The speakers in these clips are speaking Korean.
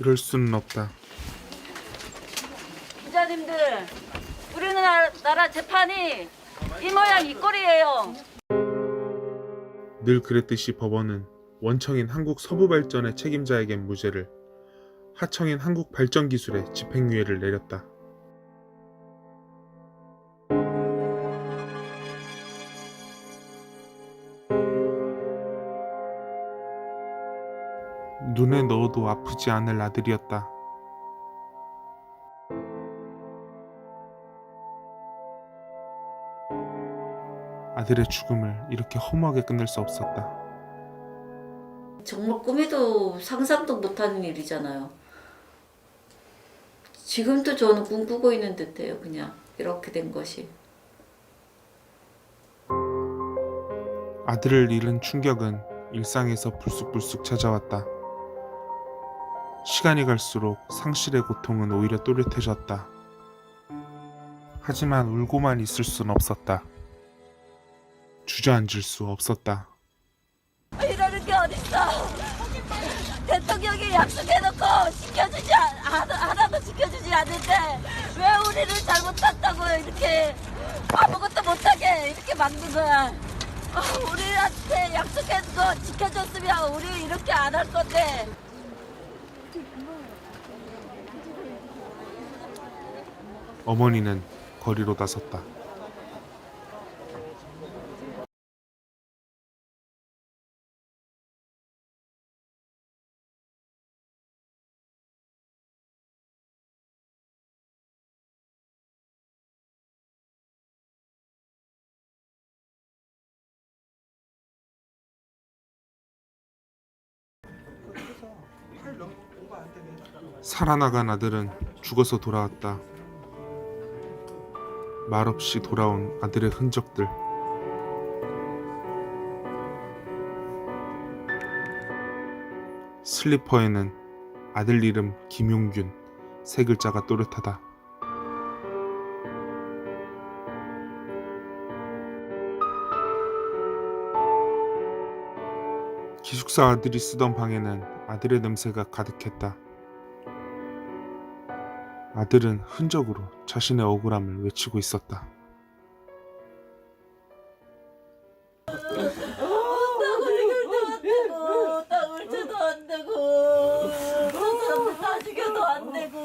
그럴 수는 없다. 기자님들, 우리나라 재판이 이 모양 이 꼴이에요. 늘 그랬듯이 법원은 원청인 한국서부발전의 책임자에겐 무죄를, 하청인 한국발전기술에 집행유예를 내렸다. 눈에 넣어도 아프지 않을 아들이었다. 아들의 죽음을 이렇게 허무하게 끝낼 수 없었다. 정말 꿈에도 상상도 못하는 일이잖아요. 지금도 저는 꿈꾸고 있는 듯해요. 그냥 이렇게 된 것이. 아들을 잃은 충격은 일상에서 불쑥불쑥 찾아왔다. 시간이 갈수록 상실의 고통은 오히려 또렷해졌다. 하지만 울고만 있을 순 없었다. 주저앉을 수 없었다. 이러는 게 어딨어. 대통령이 약속해놓고 하나도 지켜주지 않는데 왜 우리를 잘못했다고 이렇게 아무것도 못하게 이렇게 막는 거야. 우리한테 약속한 거 지켜줬으면 우리 이렇게 안 할 건데. 어머니는 거리로 나섰다. 살아나간 아들은 죽어서 돌아왔다. 말없이 돌아온 아들의 흔적들. 슬리퍼에는 아들 이름 김용균 세 글자가 또렷하다. 기숙사 아들이 쓰던 방에는 아들의 냄새가 가득했다. 아들은 흔적으로 자신의 억울함을 외치고 있었다. 땅을 쳐도 안 되고 저 사람들 다 죽여도 안 되고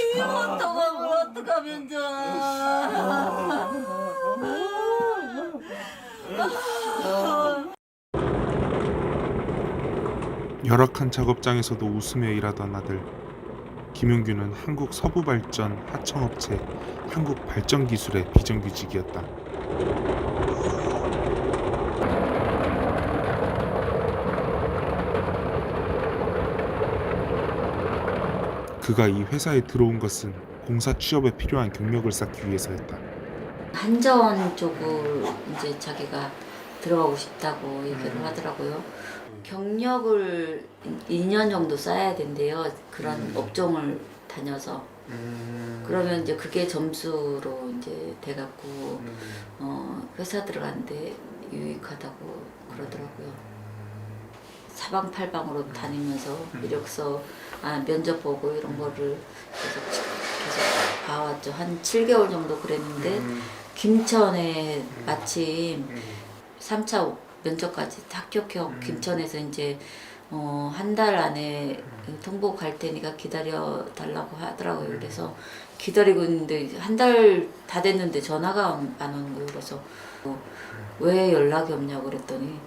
이 고통을 어떡하면 좋아. 열악한 작업장에서도 웃으며 일하던 아들 김용균은 한국서부발전 하청업체 한국발전기술의 비정규직이었다. 그가 이 회사에 들어온 것은 공사 취업에 필요한 경력을 쌓기 위해서였다. 한전 쪽으로 이제 자기가 들어가고 싶다고 얘기를 하더라고요. 경력을 2년 정도 쌓아야 된대요. 그런 업종을 다녀서. 그러면 이제 그게 점수로 이제 돼갖고 회사 들어가는데 유익하다고 그러더라고요. 사방팔방으로 다니면서 이력서, 면접 보고 이런 거를 계속 봐왔죠. 한 7개월 정도 그랬는데 김천에 마침 3차 면접까지 합격해서 김천에서 이제 한 달 안에 통보 갈 테니까 기다려 달라고 하더라고요. 그래서 기다리고 있는데 한 달 다 됐는데 전화가 안 오는 거예요. 그래서 왜 연락이 없냐고 그랬더니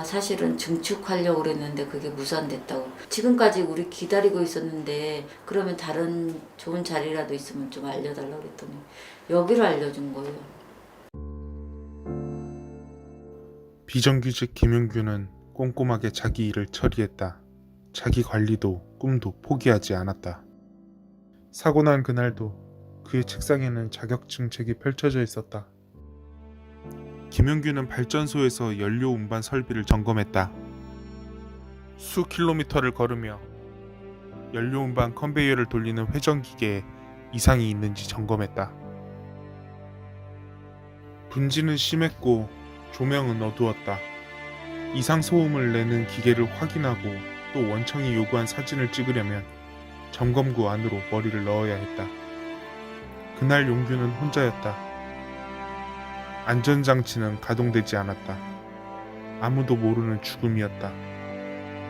사실은 증축하려고 그랬는데 그게 무산됐다고. 지금까지 우리 기다리고 있었는데 그러면 다른 좋은 자리라도 있으면 좀 알려달라고 그랬더니 여기를 알려준 거예요. 비정규직 김용균은 꼼꼼하게 자기 일을 처리했다. 자기 관리도 꿈도 포기하지 않았다. 사고 난 그날도 그의 책상에는 자격증 책이 펼쳐져 있었다. 김용균은 발전소에서 연료 운반 설비를 점검했다. 수 킬로미터를 걸으며 연료 운반 컨베이어를 돌리는 회전기계에 이상이 있는지 점검했다. 분지는 심했고 조명은 어두웠다. 이상 소음을 내는 기계를 확인하고 또 원청이 요구한 사진을 찍으려면 점검구 안으로 머리를 넣어야 했다. 그날 용규는 혼자였다. 안전장치는 가동되지 않았다. 아무도 모르는 죽음이었다.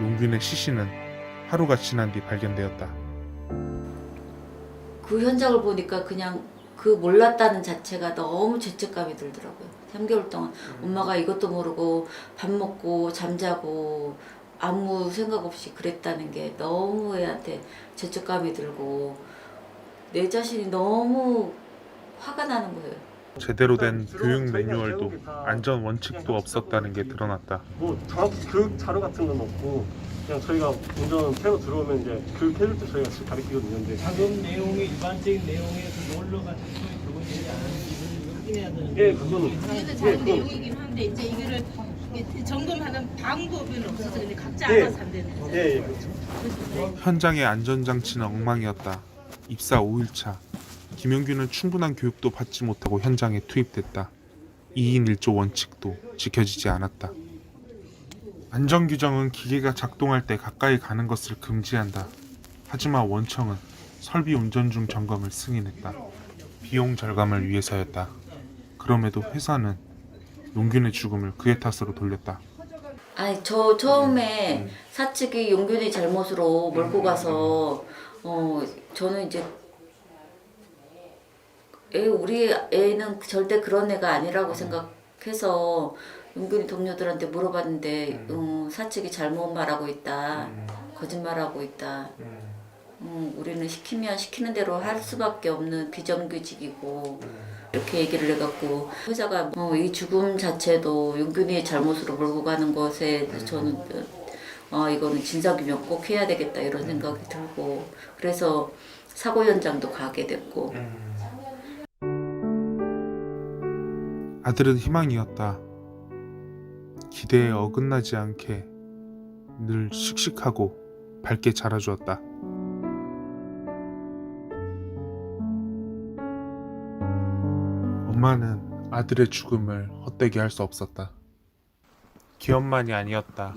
용균의 시신은 하루가 지난 뒤 발견되었다. 그 현장을 보니까 그냥 그 몰랐다는 자체가 너무 죄책감이 들더라고요. 3개월 동안 엄마가 이것도 모르고 밥 먹고 잠자고 아무 생각 없이 그랬다는 게 너무 애한테 죄책감이 들고 내 자신이 너무 화가 나는 거예요. 제대로 된 교육 매뉴얼도 안전 원칙도 없었다는 게 드러났다. 뭐 정확히 교육 자료 같은 건 없고 그냥 저희가 운전 새로 들어오면 이제 교육해줄 때 저희가 가르치거든요. 근데 작업 내용이 일반적인 내용에서 놀러가 작성이 적용되지 않은지를 확인해야 되는데 예, 그거는 그래도 작은 내용이긴 한데 이제 이거를 이게 점검하는 방법은 없어서 근데 각자 예. 알아서 한다는 거죠. 예, 그렇죠. 현장의 안전장치는 엉망이었다. 입사 5일차 김용규는 충분한 교육도 받지 못하고 현장에 투입됐다. 2인 1조 원칙도 지켜지지 않았다. 안전규정은 기계가 작동할 때 가까이 가는 것을 금지한다. 하지만 원청은 설비 운전 중 점검을 승인했다. 비용 절감을 위해서였다. 그럼에도 회사는 용균의 죽음을 그의 탓으로 돌렸다. 아니 저 처음에 사측이 용균이 잘못으로 몰고 가서 저는 이제 우리 애는 절대 그런 애가 아니라고 생각해서 용균이 동료들한테 물어봤는데 사측이 잘못 말하고 있다. 거짓말하고 있다. 우리는 시키면 시키는 대로 할 수밖에 없는 비정규직이고 이렇게 얘기를 해갖고 회사가 이 죽음 자체도 용균이의 잘못으로 몰고 가는 것에 저는 이거는 진상규명 꼭 해야 되겠다 이런 생각이 들고 그래서 사고 현장도 가게 됐고 아들은 희망이었다. 기대에 어긋나지 않게 늘 씩씩하고 밝게 자라주었다. 엄마는 아들의 죽음을 헛되게 할 수 없었다. 기업만이 아니었다.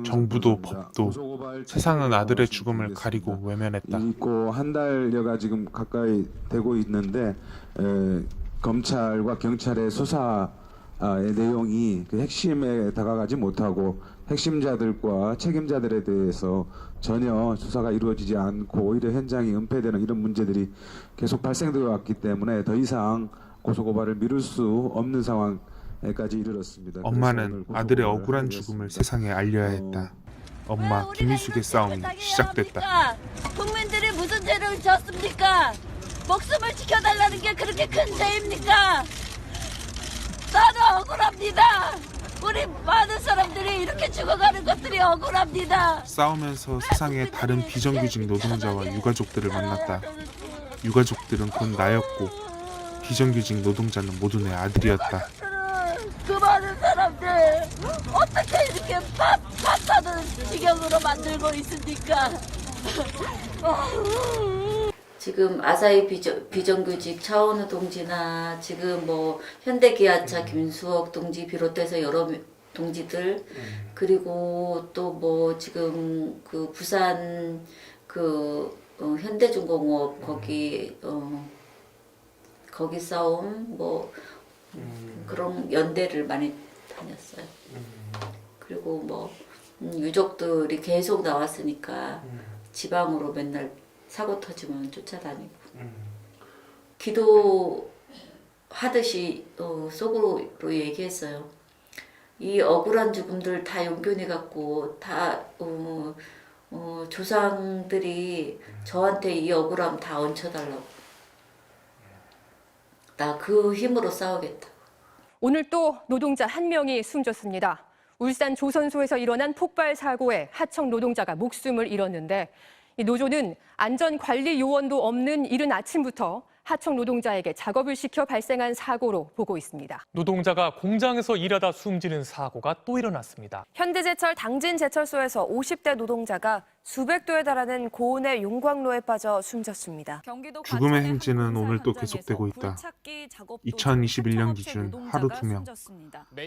정부도 법도 세상은 아들의 죽음을 가리고 외면했다. 있고 한 달여가 지금 가까이 되고 있는데 검찰과 경찰의 수사의 내용이 그 핵심에 다가가지 못하고 핵심자들과 책임자들에 대해서 전혀 수사가 이루어지지 않고 오히려 현장이 은폐되는 이런 문제들이 계속 발생되어 왔기 때문에 더 이상 고소고발을 미룰 수 없는 상황까지 이르렀습니다. 엄마는 아들의 억울한 죽음을 세상에 알려야 했다. 엄마 김희숙의 싸움이 시작됐다. 국민들이 무슨 죄를 졌습니까? 목숨을 지켜달라는 게 그렇게 큰 죄입니까? 나도 억울합니다. 우리 많은 사람들이 이렇게 죽어가는 것들이 억울합니다. 싸우면서 세상의 다른 비정규직 노동자와 유가족들을 만났다. 유가족들은 곧 나였고 비정규직 노동자는 모두 내 아들이었다. 그 많은 사람들 어떻게 이렇게 밭하는 지경으로 만들고 있습니까? 지금 아사히 비정규직 차원우 동지나 지금 뭐 현대기아차 김수옥 동지 비롯해서 여러 동지들 그리고 또 뭐 지금 그 부산 그 현대중공업 거기 싸움 뭐 그런 연대를 많이 다녔어요. 그리고 뭐 유족들이 계속 나왔으니까 지방으로 맨날 사고 터지면 쫓아다니고 기도하듯이 속으로 얘기했어요. 이 억울한 죽음들 다 용균이 갖고 다 조상들이 저한테 이 억울함 다 얹혀달라고. 나 그 힘으로 싸우겠다. 오늘 또 노동자 한 명이 숨졌습니다. 울산 조선소에서 일어난 폭발 사고에 하청 노동자가 목숨을 잃었는데 이 노조는 안전관리 요원도 없는 이른 아침부터 하청 노동자에게 작업을 시켜 발생한 사고로 보고 있습니다. 노동자가 공장에서 일하다 숨지는 사고가 또 일어났습니다. 현대제철 당진제철소에서 50대 노동자가 수백 도에 달하는 고온의 용광로에 빠져 숨졌습니다. 죽음의 행진은 오늘도 계속되고 있다. 2021년 기준 하루 2명,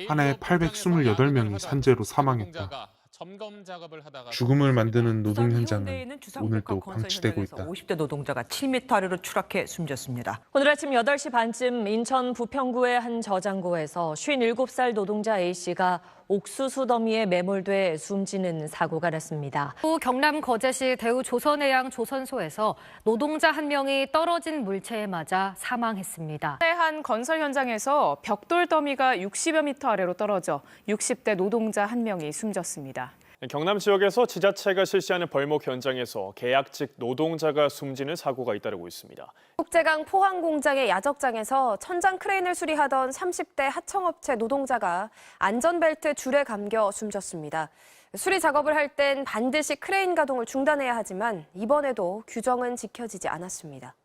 한 해에 828명이 산재로 사망했다. 점검 작업을 하다가 죽음을 만드는 노동 부산 현장은 해운대에 있는 주상복합 오늘도 건설 방치되고 현장에서 있다. 50대 노동자가 7m 아래로 추락해 숨졌습니다. 오늘 아침 8시 반쯤 인천 부평구의 한 저장고에서 57살 노동자 A씨가 옥수수 더미에 매몰돼 숨지는 사고가 났습니다. 또 경남 거제시 대우조선해양 조선소에서 노동자 한 명이 떨어진 물체에 맞아 사망했습니다. 한 건설 현장에서 벽돌 더미가 60여 미터 아래로 떨어져 60대 노동자 한 명이 숨졌습니다. 경남 지역에서 지자체가 실시하는 벌목 현장에서 계약직 노동자가 숨지는 사고가 잇따르고 있습니다. 국제강 포항 공장의 야적장에서 천장 크레인을 수리하던 30대 하청업체 노동자가 안전벨트 줄에 감겨 숨졌습니다. 수리 작업을 할 땐 반드시 크레인 가동을 중단해야 하지만 이번에도 규정은 지켜지지 않았습니다.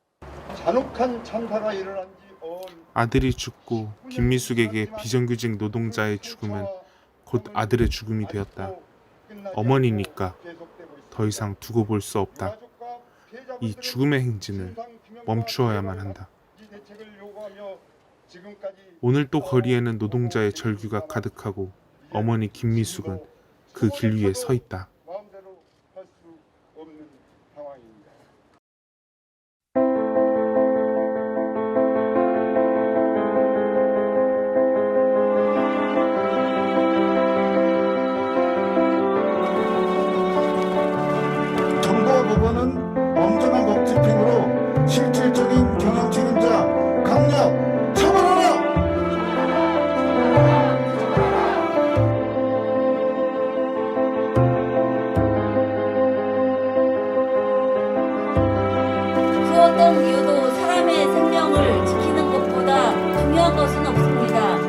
잔혹한 참사가 일어난 지 아들이 죽고 김미숙에게 비정규직 노동자의 죽음은 곧 아들의 죽음이 되었다. 어머니니까 더 이상 두고 볼 수 없다. 이 죽음의 행진을 멈추어야만 한다. 오늘 또 거리에는 노동자의 절규가 가득하고 어머니 김미숙은 그 길 위에 서 있다. 마음대로 할 수 없는 상황입니다. 정보보고는 엄정한 법 집행으로 실질적인 경영 책임자 강력 처벌하라! 그 어떤 이유도 사람의 생명을 지키는 것보다 중요한 것은 없습니다.